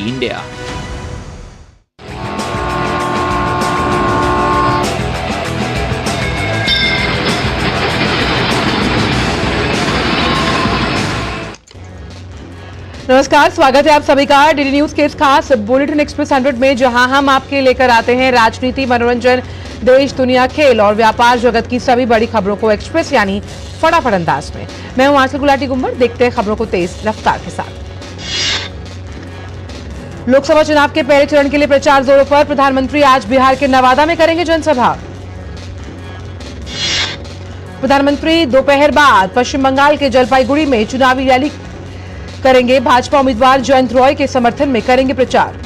TV India. नमस्कार, स्वागत है आप सभी का डीडी न्यूज के इस खास बुलेटिन एक्सप्रेस 100 में, जहां हम आपके लेकर आते हैं राजनीति, मनोरंजन, देश दुनिया, खेल और व्यापार जगत की सभी बड़ी खबरों को एक्सप्रेस यानी फटाफट अंदाज में। मैं हूं आंचल गुलाटी गुम्बर। देखते हैं खबरों को तेज रफ्तार के साथ। लोकसभा चुनाव के पहले चरण के लिए प्रचार जोरों पर। प्रधानमंत्री आज बिहार के नवादा में करेंगे जनसभा। प्रधानमंत्री दोपहर बाद पश्चिम बंगाल के जलपाईगुड़ी में चुनावी रैली करेंगे। भाजपा उम्मीदवार जयंत रॉय के समर्थन में करेंगे प्रचार।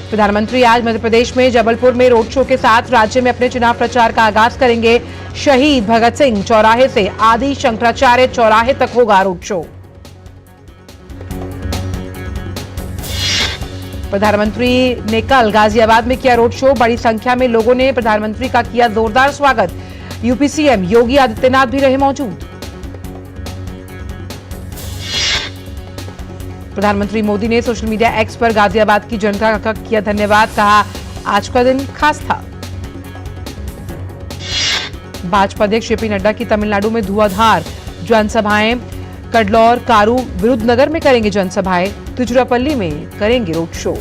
प्रधानमंत्री आज मध्य प्रदेश में जबलपुर में रोड शो के साथ राज्य में अपने चुनाव प्रचार का आगाज करेंगे। शहीद भगत सिंह चौराहे से आदि शंकराचार्य चौराहे तक होगा रोड शो। प्रधानमंत्री ने कल गाजियाबाद में किया रोड शो। बड़ी संख्या में लोगों ने प्रधानमंत्री का किया जोरदार स्वागत। यूपी सीएम योगी आदित्यनाथ भी रहे मौजूद। प्रधानमंत्री मोदी ने सोशल मीडिया एक्स पर गाजियाबाद की जनता का किया धन्यवाद। कहा, आज का दिन खास था। भाजपा अध्यक्ष जेपी नड्डा की तमिलनाडु में धुआंधार जनसभाएं। कडलौर, कारू, विरुद्धनगर में करेंगे जनसभाएं। तिरुचिरापल्ली में करेंगे रोड शो।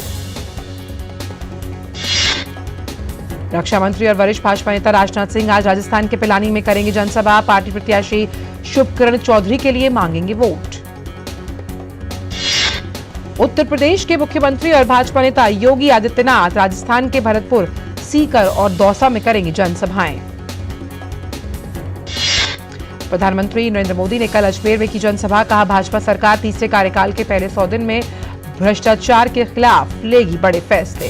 रक्षा मंत्री और वरिष्ठ भाजपा नेता राजनाथ सिंह आज राजस्थान के पिलानी में करेंगे जनसभा। पार्टी प्रत्याशी शुभकरण चौधरी के लिए मांगेंगे वोट। उत्तर प्रदेश के मुख्यमंत्री और भाजपा नेता योगी आदित्यनाथ राजस्थान के भरतपुर, सीकर और दौसा में करेंगे जनसभाएं। प्रधानमंत्री नरेंद्र मोदी ने कल अजमेर में की जनसभा। कहा, भाजपा सरकार तीसरे कार्यकाल के पहले 100 दिन में भ्रष्टाचार के खिलाफ लेगी बड़े फैसले।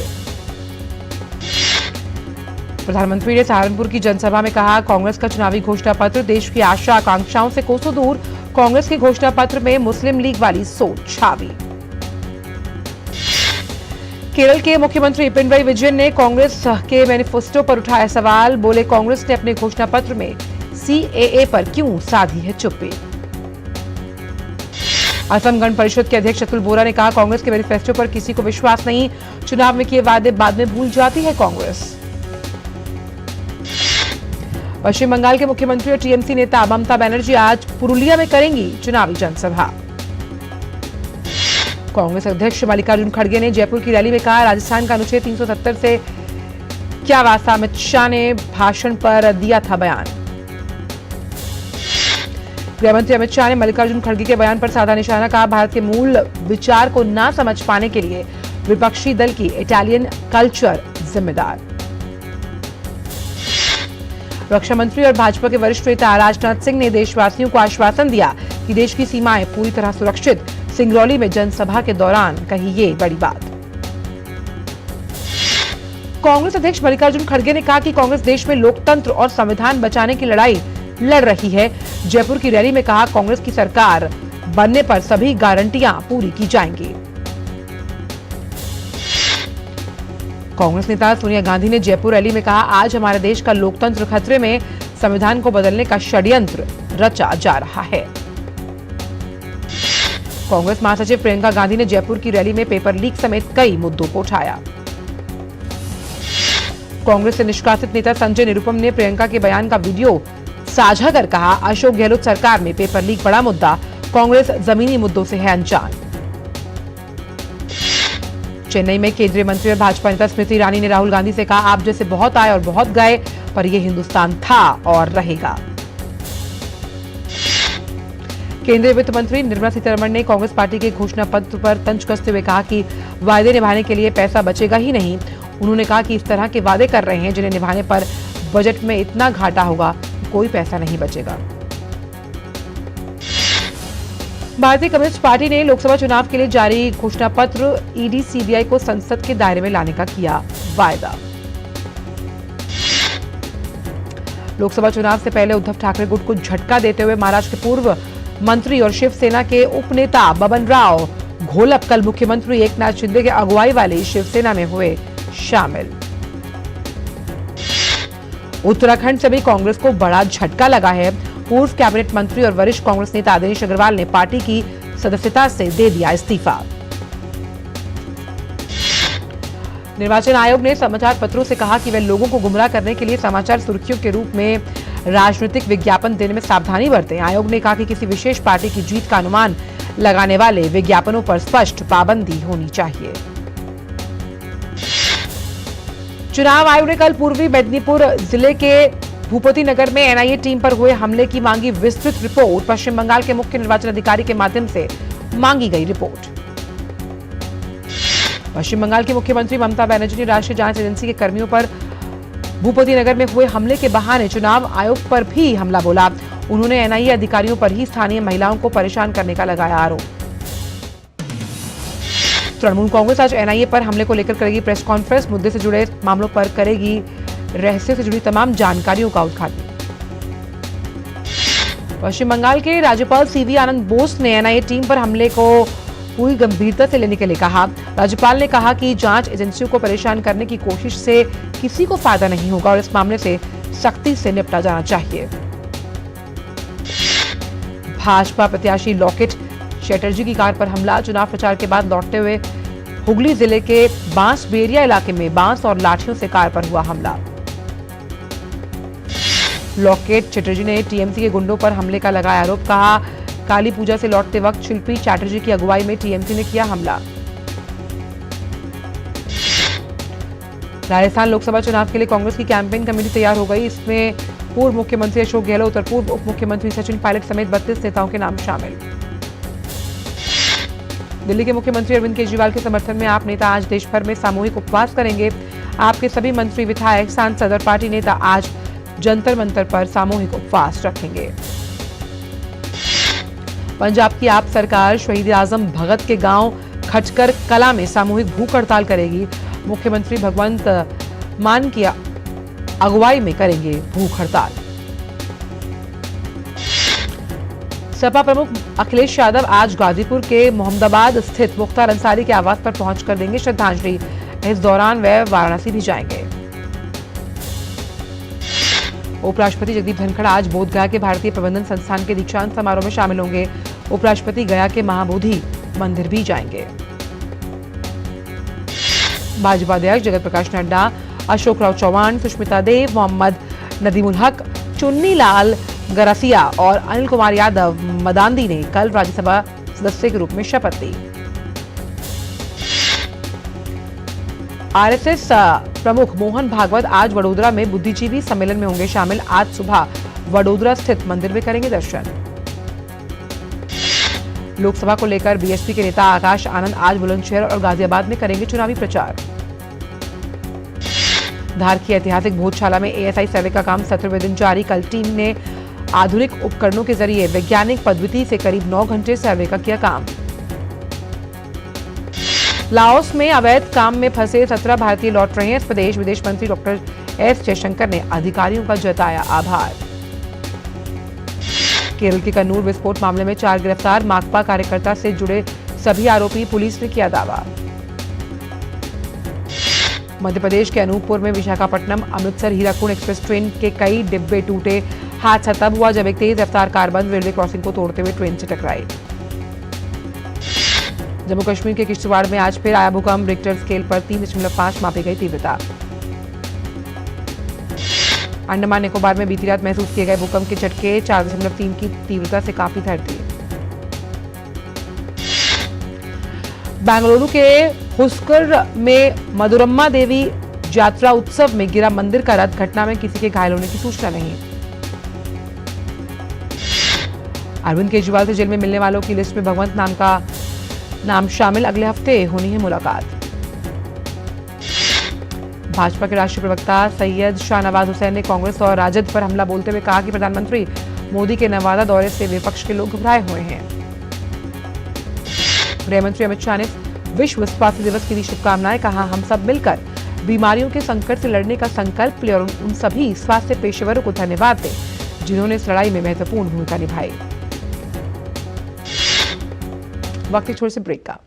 प्रधानमंत्री ने सहारनपुर की जनसभा में कहा, कांग्रेस का चुनावी घोषणा पत्र देश की आशा आकांक्षाओं से कोसों दूर। कांग्रेस के घोषणा पत्र में मुस्लिम लीग वाली सोच छावी। केरल के मुख्यमंत्री पिनराई विजयन ने कांग्रेस के मैनिफेस्टो पर उठाया सवाल। बोले, कांग्रेस ने अपने घोषणा पत्र में सीएए पर क्यों साधी है चुप्पी। असम गण परिषद के अध्यक्ष अतुल बोरा ने कहा, कांग्रेस के मैनिफेस्टो पर किसी को विश्वास नहीं। चुनाव में किए वादे बाद में भूल जाती है कांग्रेस। पश्चिम बंगाल के मुख्यमंत्री और टीएमसी नेता ममता बनर्जी आज पुरुलिया में करेंगी चुनावी जनसभा। कांग्रेस अध्यक्ष मल्लिकार्जुन खड़गे ने जयपुर की रैली में कहा, राजस्थान का अनुच्छेद 370 से क्या वास्ता। अमित शाह ने भाषण पर दिया था बयान। गृहमंत्री अमित शाह ने मल्लिकार्जुन खड़गे के बयान पर साधा निशाना। कहा, भारत के मूल विचार को ना समझ पाने के लिए विपक्षी दल की इटालियन कल्चर जिम्मेदार। रक्षा मंत्री और भाजपा के वरिष्ठ नेता राजनाथ सिंह ने देशवासियों को आश्वासन दिया कि देश की सीमाएं पूरी तरह सुरक्षित। सिंगरौली में जनसभा के दौरान कही ये बड़ी बात। कांग्रेस अध्यक्ष मल्लिकार्जुन खड़गे ने कहा कि कांग्रेस देश में लोकतंत्र और संविधान बचाने की लड़ाई लड़ रही है। जयपुर की रैली में कहा, कांग्रेस की सरकार बनने पर सभी गारंटियां पूरी की जाएंगी। कांग्रेस नेता सोनिया गांधी ने जयपुर रैली में कहा, आज हमारे देश का लोकतंत्र खतरे में। संविधान को बदलने का षड्यंत्र रचा जा रहा है। कांग्रेस महासचिव प्रियंका गांधी ने जयपुर की रैली में पेपर लीक समेत कई मुद्दों को उठाया। कांग्रेस से निष्कासित नेता संजय निरुपम ने प्रियंका के बयान का वीडियो साझा कर कहा, अशोक गहलोत सरकार में पेपर लीक बड़ा मुद्दा। कांग्रेस जमीनी मुद्दों से है अनजान। चेन्नई में केंद्रीय मंत्री और भाजपा नेता स्मृति ईरानी ने राहुल गांधी से कहा, आप जैसे बहुत आए और बहुत गए, पर यह हिंदुस्तान था और रहेगा। केंद्रीय वित्त मंत्री निर्मला सीतारमण ने कांग्रेस पार्टी के घोषणा पत्र पर तंज कसते हुए कहा कि वायदे निभाने के लिए पैसा बचेगा ही नहीं। उन्होंने कहा कि इस तरह के वादे कर रहे हैं जिन्हें निभाने पर बजट में इतना घाटा होगा कि कोई पैसा नहीं बचेगा। भारतीय कम्युनिस्ट पार्टी ने लोकसभा चुनाव के लिए जारी घोषणा पत्र ईडी सीबीआई को संसद के दायरे में लाने का किया वायदा। लोकसभा चुनाव से पहले उद्धव ठाकरे गुट को झटका देते हुए महाराष्ट्र के पूर्व मंत्री और शिवसेना के उपनेता बबन राव घोलप कल मुख्यमंत्री एकनाथ शिंदे के अगुवाई वाली शिवसेना में हुए शामिल। उत्तराखंड से भी कांग्रेस को बड़ा झटका लगा है। पूर्व कैबिनेट मंत्री और वरिष्ठ कांग्रेस नेता दिनेश अग्रवाल ने पार्टी की सदस्यता से दे दिया इस्तीफा। निर्वाचन आयोग ने समाचार पत्रों से कहा कि वह लोगों को गुमराह करने के लिए समाचार सुर्खियों के रूप में राजनीतिक विज्ञापन देने में सावधानी बरतें। आयोग ने कहा कि किसी विशेष पार्टी की जीत का अनुमान लगाने वाले विज्ञापनों पर स्पष्ट पाबंदी होनी चाहिए। चुनाव आयोग ने कल पूर्वी मेदिनीपुर जिले के भूपति नगर में एनआईए टीम पर हुए हमले की मांगी विस्तृत रिपोर्ट। पश्चिम बंगाल के मुख्य निर्वाचन अधिकारी के माध्यम से मांगी गई रिपोर्ट। पश्चिम बंगाल की मुख्यमंत्री ममता बनर्जी ने राष्ट्रीय जांच एजेंसी के कर्मियों पर भूपति नगर में हुए हमले के बहाने चुनाव आयोग पर भी हमला बोला। उन्होंने एनआईए अधिकारियों पर ही स्थानीय महिलाओं को परेशान करने का लगाया आरोप। तृणमूल कांग्रेस आज एनआईए पर हमले को लेकर करेगी प्रेस कॉन्फ्रेंस। मुद्दे से जुड़े मामलों पर करेगी रहस्य से जुड़ी तमाम जानकारियों का उद्घाटन। पश्चिम बंगाल के राज्यपाल सीवी आनंद बोस ने एनआईए टीम पर हमले को पूरी गंभीरता से लेने के लिए कहा। राज्यपाल ने कहा कि जांच एजेंसियों को परेशान करने की कोशिश से किसी को फायदा नहीं होगा और इस मामले से सख्ती से निपटा जाना चाहिए। भाजपा प्रत्याशी लॉकेट चैटर्जी की कार पर हमला। चुनाव प्रचार के बाद लौटते हुए हुगली जिले के बांसबेरिया इलाके में बांस और लाठियों से कार पर हुआ हमला। लॉकेट चैटर्जी ने टीएमसी के गुंडों पर हमले का लगाया आरोप। कहा काली पूजा से लौटते वक्त शिल्पी चैटर्जी की अगुवाई में टीएमसी ने किया हमला। राजस्थान लोकसभा चुनाव के लिए कांग्रेस की कैंपेन कमेटी तैयार हो गई। इसमें पूर्व मुख्यमंत्री अशोक गहलोत और पूर्व उप मुख्यमंत्री सचिन पायलट समेत 32 नेताओं के नाम शामिल। दिल्ली के मुख्यमंत्री अरविंद केजरीवाल के समर्थन में आप नेता आज देश भर में सामूहिक उपवास करेंगे। आपके सभी मंत्री, विधायक, सांसद और पार्टी नेता आज जंतर मंतर पर सामूहिक उपवास रखेंगे। पंजाब की आप सरकार शहीद आजम भगत के गांव खटकर कला में सामूहिक भूख हड़ताल करेगी। मुख्यमंत्री भगवंत मान की अगुवाई में करेंगे भूख हड़ताल। सपा प्रमुख अखिलेश यादव आज गाजीपुर के मोहम्मदाबाद स्थित मुख्तार अंसारी के आवास पर पहुंचकर देंगे श्रद्धांजलि। इस दौरान वह वाराणसी भी जाएंगे। उपराष्ट्रपति जगदीप धनखड़ आज बोधगया के भारतीय प्रबंधन संस्थान के दीक्षांत समारोह में शामिल होंगे। उपराष्ट्रपति गया के महाबोधि मंदिर भी जाएंगे। भाजपा अध्यक्ष जगत प्रकाश नड्डा, अशोक राव चौहान, सुष्मिता देव, मोहम्मद नदीमुल हक, चुन्नी लाल गरासिया और अनिल कुमार यादव मदांदी ने कल राज्यसभा सदस्य के रूप में शपथ ली। आरएसएस प्रमुख मोहन भागवत आज वडोदरा में बुद्धिजीवी सम्मेलन में होंगे शामिल। आज सुबह वडोदरा स्थित मंदिर में करेंगे दर्शन। लोकसभा को लेकर बीएसपी के नेता आकाश आनंद आज बुलंदशहर और गाजियाबाद में करेंगे चुनावी प्रचार। धार की ऐतिहासिक भोजशाला में एएसआई सर्वे का काम 17वें दिन जारी। कल टीम ने आधुनिक उपकरणों के जरिए वैज्ञानिक पद्धति से करीब 9 घंटे सर्वे का किया काम। लाओस में अवैध काम में फंसे 17 भारतीय लौट रहे हैं। स्वदेश विदेश मंत्री डॉक्टर एस जयशंकर ने अधिकारियों का जताया आभार। केरल के कन्नूर विस्फोट मामले में 4 गिरफ्तार। माकपा कार्यकर्ता से जुड़े सभी आरोपी, पुलिस ने किया दावा। मध्य प्रदेश के अनूपपुर में विशाखापट्टनम अमृतसर हीराकुंड एक्सप्रेस ट्रेन के कई डिब्बे टूटे। हादसा तब हुआ जब एक तेज रफ्तार कार बंद रेलवे क्रॉसिंग को तोड़ते हुए ट्रेन से टकराई। जम्मू कश्मीर के किश्तवाड़ में आज फिर आया भूकंप। रिक्टर स्केल पर 3.5 मापी गई तीव्रता। अंडमान निकोबार में बीती रात महसूस किए गए भूकंप के झटके 4.3 की तीव्रता से काफी धरती। बेंगलुरु के हुस्कर में मधुरम्मा देवी यात्रा उत्सव में गिरा मंदिर का रथ। घटना में किसी के घायल होने की सूचना नहीं। अरविंद केजरीवाल से जेल में मिलने वालों की लिस्ट में भगवंत नाम का नाम शामिल। अगले हफ्ते होनी है मुलाकात। भाजपा के राष्ट्रीय प्रवक्ता सैयद शाहनवाज हुसैन ने कांग्रेस और राजद पर हमला बोलते हुए कहा कि प्रधानमंत्री मोदी के नवादा दौरे से विपक्ष के लोग घबराए हुए हैं। गृहमंत्री अमित शाह ने विश्व स्वास्थ्य दिवस की दी शुभकामनाएं। कहा हम सब मिलकर बीमारियों के संकट से लड़ने का संकल्प ले और उन सभी स्वास्थ्य पेशेवरों को धन्यवाद दें जिन्होंने इस लड़ाई में महत्वपूर्ण भूमिका निभाई। वक्त एक छोटे से ब्रेक का।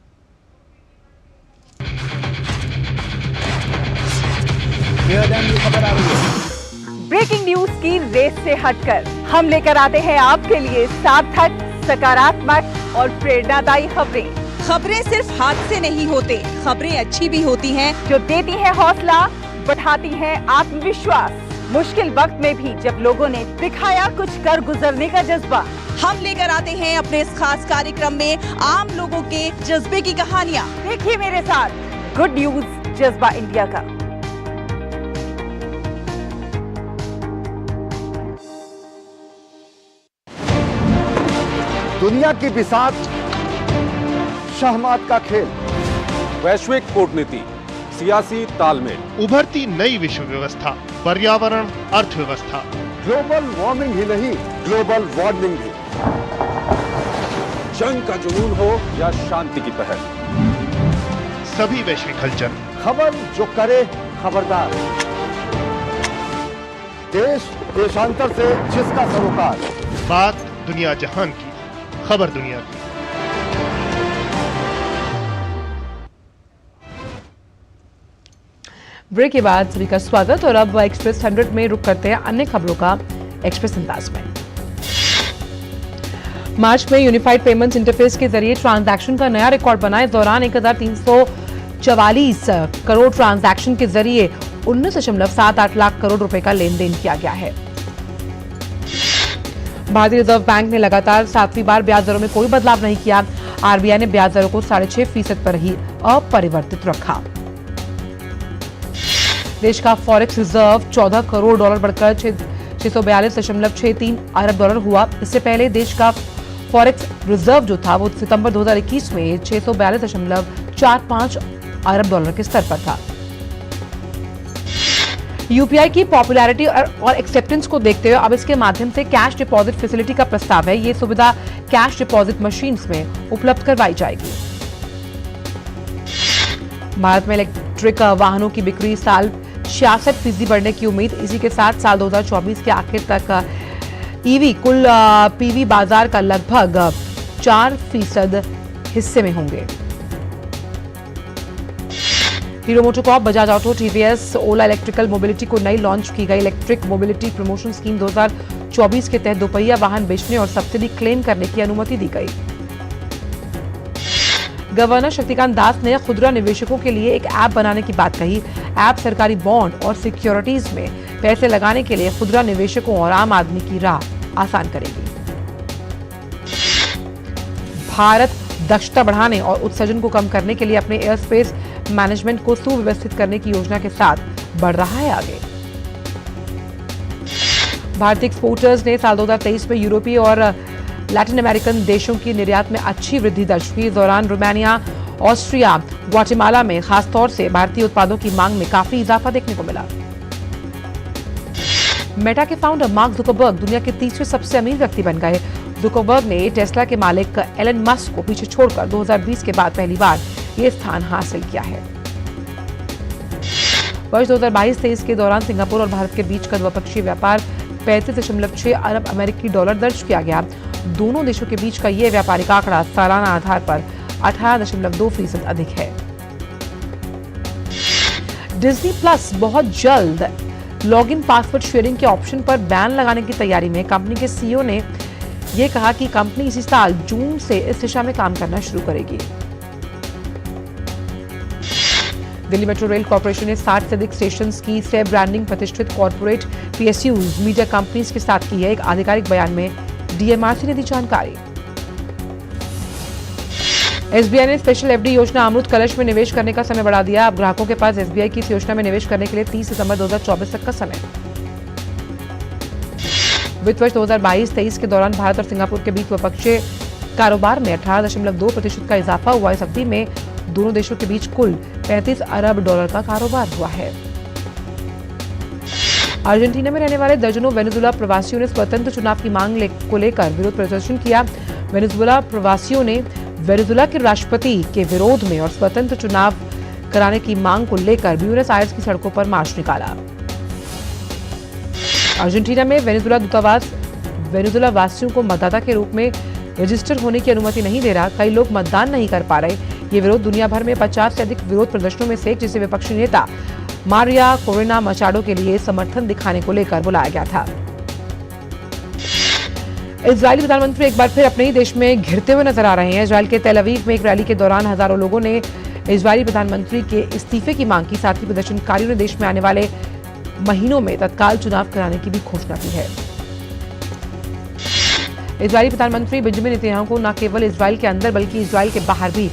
खबर आ रही है। ब्रेकिंग न्यूज की रेस से हटकर हम लेकर आते हैं आपके लिए सार्थक, सकारात्मक और प्रेरणादायी खबरें। खबरें सिर्फ हादसे नहीं होते, खबरें अच्छी भी होती हैं जो देती है हौसला, बढ़ाती है आत्मविश्वास। मुश्किल वक्त में भी जब लोगों ने दिखाया कुछ कर गुजरने का जज्बा, हम लेकर आते हैं अपने इस खास कार्यक्रम में आम लोगों के जज्बे की कहानियाँ। देखिए मेरे साथ गुड न्यूज जज्बा इंडिया का। दुनिया की बिसात, शहमात का खेल, वैश्विक कूटनीति, सियासी तालमेल, उभरती नई विश्व व्यवस्था, पर्यावरण, अर्थव्यवस्था, ग्लोबल वार्मिंग ही नहीं, ग्लोबल वार्मिंग भी। जंग का जुनून हो या शांति की पहल, सभी वैश्विक हलचल, खबर जो करे खबरदार, देश देशांतर से जिसका सरोकार, बात दुनिया जहान की, खबर दुनिया की। ब्रेक के बाद सभी का स्वागत और अब एक्सप्रेस 100 में रुक करते हैं अन्य खबरों का एक्सप्रेस अंदाज में। मार्च में यूनिफाइड पेमेंट्स इंटरफेस के जरिए ट्रांजैक्शन का नया रिकॉर्ड बना। इस दौरान 1344 करोड़ ट्रांजैक्शन के जरिए 19.78 लाख करोड़ रुपए का लेन देन किया गया है। भारतीय रिजर्व बैंक ने लगातार 7वीं बार ब्याज दरों में कोई बदलाव नहीं किया। आरबीआई ने ब्याज दरों को 6.5% पर ही अपरिवर्तित रखा। देश का फॉरेक्स रिजर्व 14 करोड़ डॉलर बढ़कर 642.63 अरब डॉलर हुआ। इससे पहले देश का फॉरेक्स रिजर्व जो था वो सितंबर 2021 में 642.45 अरब डॉलर के स्तर पर था। यूपीआई की पॉपुलैरिटी और एक्सेप्टेंस को देखते हुए अब इसके माध्यम से कैश डिपॉजिट फैसिलिटी का प्रस्ताव है। ये सुविधा कैश डिपॉजिट मशीन्स में उपलब्ध करवाई जाएगी। भारत में इलेक्ट्रिक वाहनों की बिक्री साल 66% बढ़ने की उम्मीद। इसी के साथ साल 2024 के आखिर तक ईवी कुल पीवी बाजार का लगभग 4% हिस्से में होंगे। हीरो मोटोकॉर्प, बजाज ऑटो, टीवीएस, ओला इलेक्ट्रिकल मोबिलिटी को नई लॉन्च की गई इलेक्ट्रिक मोबिलिटी प्रमोशन स्कीम 2024 के तहत दोपहिया वाहन बेचने और सब्सिडी क्लेम करने की अनुमति दी गई। गवर्नर शक्तिकांत दास ने खुदरा निवेशकों के लिए एक ऐप बनाने की बात कही। ऐप सरकारी बॉन्ड और सिक्योरिटीज में पैसे लगाने के लिए खुदरा निवेशकों और आम आदमी की राह आसान करेगी। भारत दक्षता बढ़ाने और उत्सर्जन को कम करने के लिए अपने एयर स्पेस मैनेजमेंट को सुव्यवस्थित करने की योजना के साथ बढ़ रहा है आगे। भारतीय एक्सपोर्टर्स ने साल 2023 में यूरोपीय और लैटिन अमेरिकन देशों की निर्यात में अच्छी वृद्धि दर्ज की। इस दौरान रोमानिया, ऑस्ट्रिया, ग्वाटेमाला में खासतौर से भारतीय उत्पादों की मांग में काफी इजाफा देखने को मिला। मेटा के फाउंडर मार्क जुकरबर्ग दुनिया के तीसरे सबसे अमीर व्यक्ति बन गए। जुकरबर्ग ने टेस्ला के मालिक एलन मस्क को पीछे छोड़कर 2020 के बाद पहली बार ये स्थान हासिल किया है। वर्ष 2022-23 के दौरान सिंगापुर और भारत के बीच का द्विपक्षीय व्यापार 35.6 अरब अमेरिकी डॉलर दर्ज किया गया। दोनों देशों के बीच का यह व्यापारिक आंकड़ा सालाना आधार पर 18.2% अधिक है। डिज्नी प्लस बहुत जल्द लॉगिन पासवर्ड शेयरिंग के ऑप्शन पर बैन लगाने की तैयारी में। कंपनी के सीईओ ने यह कहा कि कंपनी इसी साल जून से इस दिशा में काम करना शुरू करेगी। दिल्ली मेट्रो रेल कॉर्पोरेशन ने 60 से अधिक स्टेशन की से ब्रांडिंग प्रतिष्ठित कॉर्पोरेट पीएसयूज मीडिया कंपनीज के साथ की है। एक आधिकारिक बयान में डीएमआरसी ने दी जानकारी। एसबीआई ने स्पेशल एफडी योजना अमृत कलश में निवेश करने का समय बढ़ा दिया। अब ग्राहकों के पास एसबीआई की इस योजना में निवेश करने के लिए 30 सितंबर 2024 तक का समय। वित्त वर्ष 2022-23 के दौरान भारत और सिंगापुर के बीच द्विपक्षीय कारोबार में 18.2% का इजाफा हुआ। इस अवधि में दोनों देशों के बीच कुल 35 अरब डॉलर का कारोबार हुआ है। अर्जेंटीना में रहने वाले दर्जनों वेनेजुएला प्रवासियों ने स्वतंत्र चुनाव की मांग को लेकर विरोध प्रदर्शन किया। वेनेजुएला प्रवासियों ने वेनेजुएला के राष्ट्रपति के विरोध में और स्वतंत्र चुनाव कराने की मांग को लेकर ब्यूनस आयर्स की सड़कों पर मार्च निकाला। अर्जेंटीना में वेनेजुएला दूतावास वेनेजुएला वासियों को मतदाता के रूप में रजिस्टर होने की अनुमति नहीं दे रहा। कई लोग मतदान नहीं कर पा रहे। ये विरोध दुनिया भर में 50 से अधिक विरोध प्रदर्शनों में से एक, जिसे विपक्षी नेता मारिया कोरेना मचाडो के लिए समर्थन दिखाने को लेकर बुलाया गया था। इजरायली प्रधानमंत्री एक बार फिर अपने ही देश में घिरते हुए नजर आ रहे हैं। इजरायल के तेल अवीव में एक रैली के दौरान हजारों लोगों ने इजरायली प्रधानमंत्री के इस्तीफे की मांग की। साथ ही प्रदर्शनकारियों ने देश में आने वाले महीनों में तत्काल चुनाव कराने की भी घोषणा की है। इजरायली प्रधानमंत्री बेंजामिन नेतन्याहू को न केवल इजरायल के अंदर बल्कि इजरायल के बाहर भी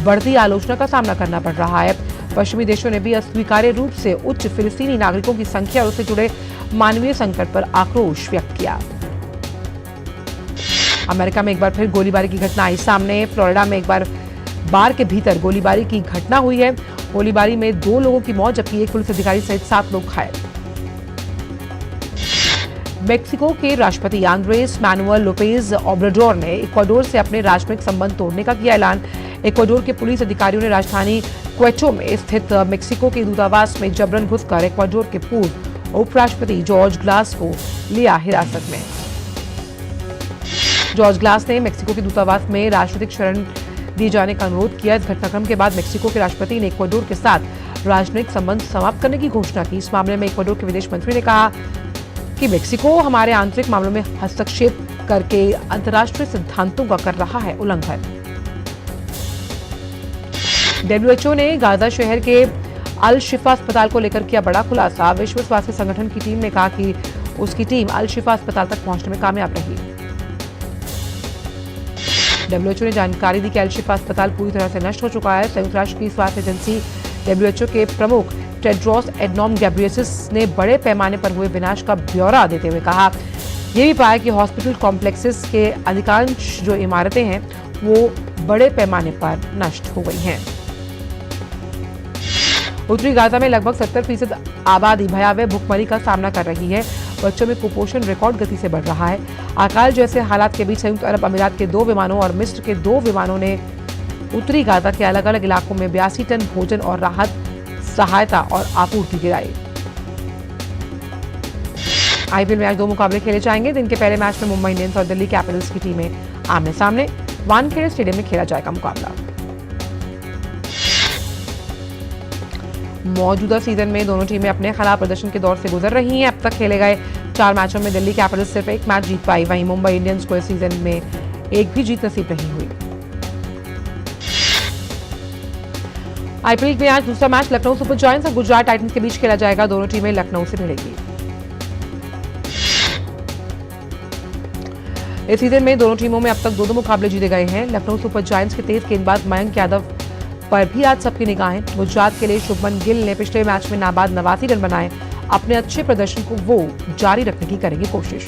बढ़ती आलोचना का सामना करना पड़ रहा है। पश्चिमी देशों ने भी अस्वीकार्य रूप से उच्च फिलिस्तीनी नागरिकों की संख्या और उससे जुड़े मानवीय संकट पर आक्रोश व्यक्त किया। अमेरिका में एक बार फिर गोलीबारी की घटना आई सामने। फ्लोरिडा में एक बार के भीतर गोलीबारी की घटना हुई है। गोलीबारी में 2 लोगों की मौत जबकि एक पुलिस अधिकारी सहित 7 लोग घायल। मेक्सिको के राष्ट्रपति आंद्रेस मैनुअल लोपेज ओब्राडोर ने इक्वाडोर से अपने राजनयिक संबंध तोड़ने का किया ऐलान। इक्वाडोर के पुलिस अधिकारियों ने राजधानी क्वेटो में स्थित मेक्सिको के दूतावास में जबरन घुसकर इक्वाडोर के पूर्व उपराष्ट्रपति जॉर्ज ग्लास को लिया हिरासत में। जॉर्ज ग्लास ने मेक्सिको के दूतावास में राजनीतिक शरण दिए जाने का अनुरोध किया। इस घटनाक्रम के बाद मेक्सिको के राष्ट्रपति ने इक्वाडोर के साथ राजनयिक संबंध समाप्त करने की घोषणा की। इस मामले में इक्वाडोर के विदेश मंत्री ने कहा कि मेक्सिको हमारे आंतरिक मामलों में हस्तक्षेप करके अंतर्राष्ट्रीय सिद्धांतों का कर रहा है उल्लंघन। WHO ने गाजा शहर के अल शिफा अस्पताल को लेकर किया बड़ा खुलासा। विश्व स्वास्थ्य संगठन की टीम ने कहा कि उसकी टीम अल शिफा अस्पताल तक पहुंचने में कामयाब रही। WHO ने जानकारी दी कि अल शिफा अस्पताल पूरी तरह से नष्ट हो चुका है। संयुक्त राष्ट्र की स्वास्थ्य एजेंसी WHO के प्रमुख टेड्रोस एडनॉम गैब्रियेसस ने बड़े पैमाने पर हुए विनाश का ब्यौरा देते हुए कहा, यह भी पाया कि हॉस्पिटल कॉम्प्लेक्सेस के अधिकांश जो इमारतें हैं वो बड़े पैमाने पर नष्ट हो गई हैं। उत्तरी गाजा में लगभग 70% आबादी भयावह भुखमरी का सामना कर रही है। बच्चों में कुपोषण रिकॉर्ड गति से बढ़ रहा है। अकाल जैसे हालात के बीच संयुक्त अरब अमीरात के 2 विमानों और मिस्र के 2 विमानों ने उत्तरी गाजा के अलग अलग इलाकों में 82 टन भोजन और राहत सहायता और आपूर्ति गिराई। आईपीएल में आज 2 मुकाबले खेले जाएंगे। दिन के पहले मैच में मुंबई इंडियंस और दिल्ली कैपिटल्स की टीमें आमने सामने। वानखेड़े स्टेडियम में खेला जाएगा मुकाबला। मौजूदा सीजन में दोनों टीमें अपने खराब प्रदर्शन के दौर से गुजर रही हैं। अब तक खेले गए 4 मैचों में दिल्ली कैपिटल्स सिर्फ 1 मैच जीत पाई। वहीं मुंबई इंडियंस को इस सीजन में एक भी जीत नसीब नहीं हुई। आईपीएल में आज दूसरा मैच लखनऊ सुपर जायंट्स और गुजरात टाइटंस के बीच खेला जाएगा। दोनों टीमें लखनऊ से भिड़ेंगी। इस सीजन में दोनों टीमों में अब तक 2 मुकाबले जीते गए हैं। लखनऊ सुपर जायंट्स के तेज गेंदबाज मयंक यादव पर भी आज सबकी निगाहें। गुजरात के लिए शुभमन गिल ने पिछले मैच में नाबाद 89 रन बनाए। अपने अच्छे प्रदर्शन को वो जारी रखने की करेंगे कोशिश।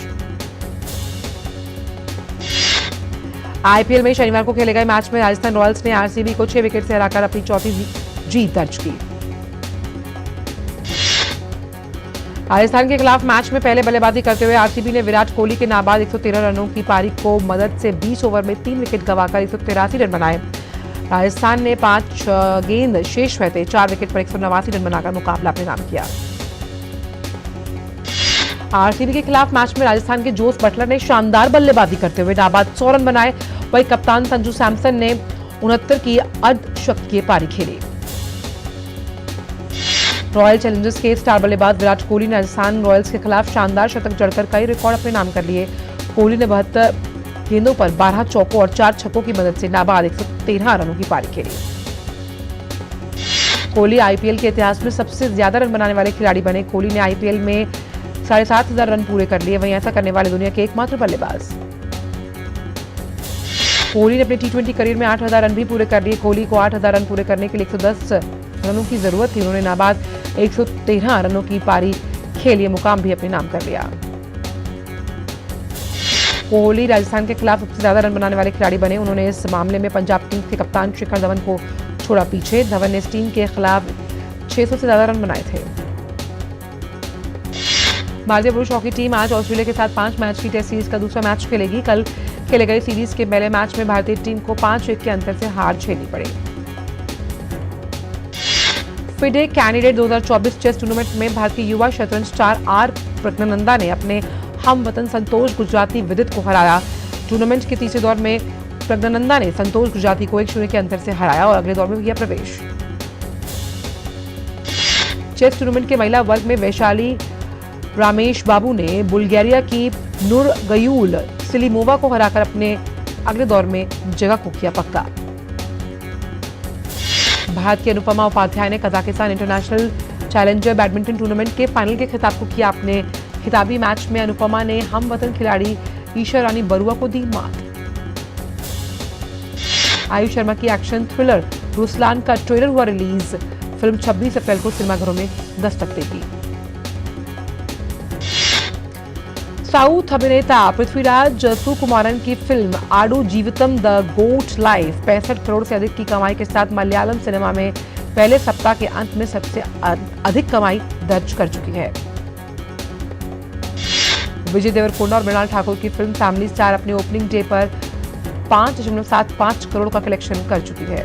आईपीएल में शनिवार को खेले गए मैच में राजस्थान रॉयल्स ने आरसीबी को 6 विकेट से हराकर अपनी चौथी जीत दर्ज की। राजस्थान के खिलाफ मैच में पहले बल्लेबाजी करते हुए आरसीबी ने विराट कोहली के नाबाद 113 रनों की पारी को मदद से 20 ओवर में 3 विकेट गंवाकर 183 रन बनाए। राजस्थान ने 5 गेंद शेष रहते 4 विकेट पर 189 रन बनाकर मुकाबला अपने नाम किया। आरसीबी के खिलाफ मैच में राजस्थान के जोस बटलर ने शानदार बल्लेबाजी करते हुए नाबाद 100 रन बनाए। वहीं कप्तान संजू सैमसन ने 69 की अर्धशतकीय पारी खेली। रॉयल चैलेंजर्स के स्टार बल्लेबाज विराट कोहली ने राजस्थान रॉयल्स के खिलाफ शानदार शतक जड़कर कई रिकॉर्ड अपने नाम कर लिए। कोहली ने 72 गेंदों पर 12 चौकों और 4 छक्कों की मदद से नाबाद 113 रनों की पारी खेली। कोहली आईपीएल के इतिहास में सबसे ज्यादा रन बनाने वाले खिलाड़ी बने। कोहली ने आईपीएल में 7,500 रन पूरे कर लिए। वहीं ऐसा करने वाले दुनिया के एकमात्र बल्लेबाज। कोहली ने अपने टी20 करियर में 8,000 रन भी पूरे कर लिए। कोहली को 8,000 रन पूरे करने के लिए 110 रनों की जरूरत थी। उन्होंने नाबाद 113 रनों की पारी खेली, मुकाम भी अपने नाम कर लिया। कोहली राजस्थान के खिलाफ सबसे ज्यादा रन बनाने वाले खिलाड़ी बने। उन्होंने इस मामले में पंजाब किंग्स के कप्तान शिखर धवन को छोड़ा पीछे। धवन ने इस टीम के खिलाफ 600 से ज्यादा रन बनाए थे। भारतीय पुरुष हॉकी टीम आज ऑस्ट्रेलिया के साथ 5 मैच की टेस्ट सीरीज का दूसरा मैच खेलेगी। कल खेले गए सीरीज के पहले मैच में भारतीय टीम को 5-1 के अंतर से हार झेलनी पड़ी। फिडे कैंडिडेट 2024 चेस टूर्नामेंट में भारतीय युवा शतरंज स्टार आर प्रज्ञानंदा ने अपने हमवतन संतोष गुजराती विदित को हराया। टूर्नामेंट के तीसरे दौर में प्रज्ञानंदा ने संतोष गुजराती को 1-0 के अंतर से हराया और अगले दौर में किया प्रवेश। चेस टूर्नामेंट के महिला वर्ग में वैशाली रामेश बाबू ने बुल्गारिया की नूरगयूल सिलिमोवा को हराकर अपने अगले दौर में जगह को किया पक्का। भारत की अनुपमा उपाध्याय ने Kazakhstan international challenger badminton tournament के फाइनल के खिताब को किया अपने खिताबी मैच में अनुपमा ने हम वतन खिलाड़ी ईशा रानी बरुआ को दी मात। आयुष शर्मा की एक्शन थ्रिलर रुस्लान का ट्रेलर हुआ रिलीज। फिल्म 26 अप्रैल को सिनेमाघरों में दस्तक देगी। साउथ अभिनेता पृथ्वीराज सुकुमारन की फिल्म आडू जीवितम द गोट लाइफ 65 करोड़ से अधिक की कमाई के साथ मलयालम सिनेमा में पहले सप्ताह के अंत में सबसे अधिक कमाई दर्ज कर चुकी है। विजय देवरकोंडा और मृणाल ठाकुर की फिल्म फैमिली स्टार अपने ओपनिंग डे पर 5.75 करोड़ का कलेक्शन कर चुकी है।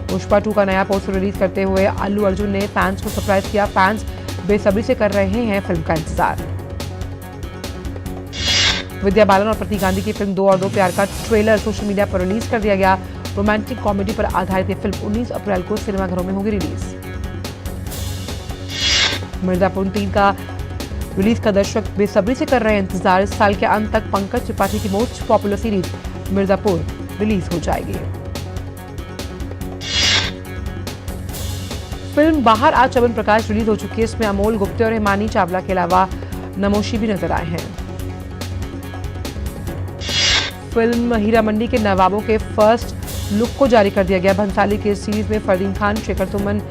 पुष्पा 2 का नया पोस्टर रिलीज करते हुए अल्लू अर्जुन ने फैंस को सरप्राइज किया। फैंस बेसब्री से कर रहे हैं फिल्म का इंतजार। विद्या बालन और प्रतीक गांधी की फिल्म 2 और 2 प्यार का ट्रेलर सोशल मीडिया पर रिलीज कर दिया गया। रोमांटिक कॉमेडी पर आधारित ये फिल्म 19 अप्रैल को सिनेमाघरों में होगी रिलीज। मिर्जापुर 3 का रिलीज का दर्शक बेसब्री से कर रहे हैं इंतजार। इस साल के अंत तक पंकज त्रिपाठी की most popular series Mirzapur release हो जाएगी। फिल्म बाहर आज चवन प्रकाश रिलीज हो चुकी है। इसमें अमोल गुप्ते और हिमानी चावला के अलावा नमोशी भी नजर आए हैं। फिल्म हीरा मंडी के नवाबों के फर्स्ट लुक को जारी कर दिया गया। भंसाली के सीरीज में फरदीन खान, शेखर सुमन,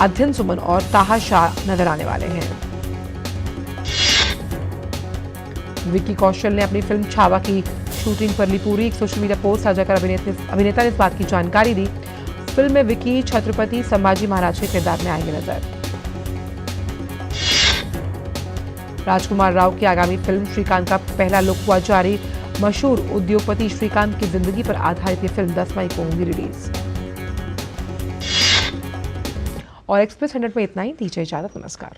अध्ययन सुमन और ताहा शाह नजर आने वाले हैं। विक्की कौशल ने अपनी फिल्म छावा की शूटिंग पर ली पूरी। एक सोशल मीडिया पोस्ट साझा कर अभिनेता ने इस बात की जानकारी दी। फिल्म में विक्की छत्रपति संभाजी महाराज के किरदार में आएंगे नजर। राजकुमार राव की आगामी फिल्म श्रीकांत का पहला लुक हुआ जारी। मशहूर उद्योगपति श्रीकांत की जिंदगी पर आधारित ये फिल्म 10 मई को होगी रिलीज। और एक्सप्रेस 100 में इतना ही। दीजिए इजाजत, नमस्कार।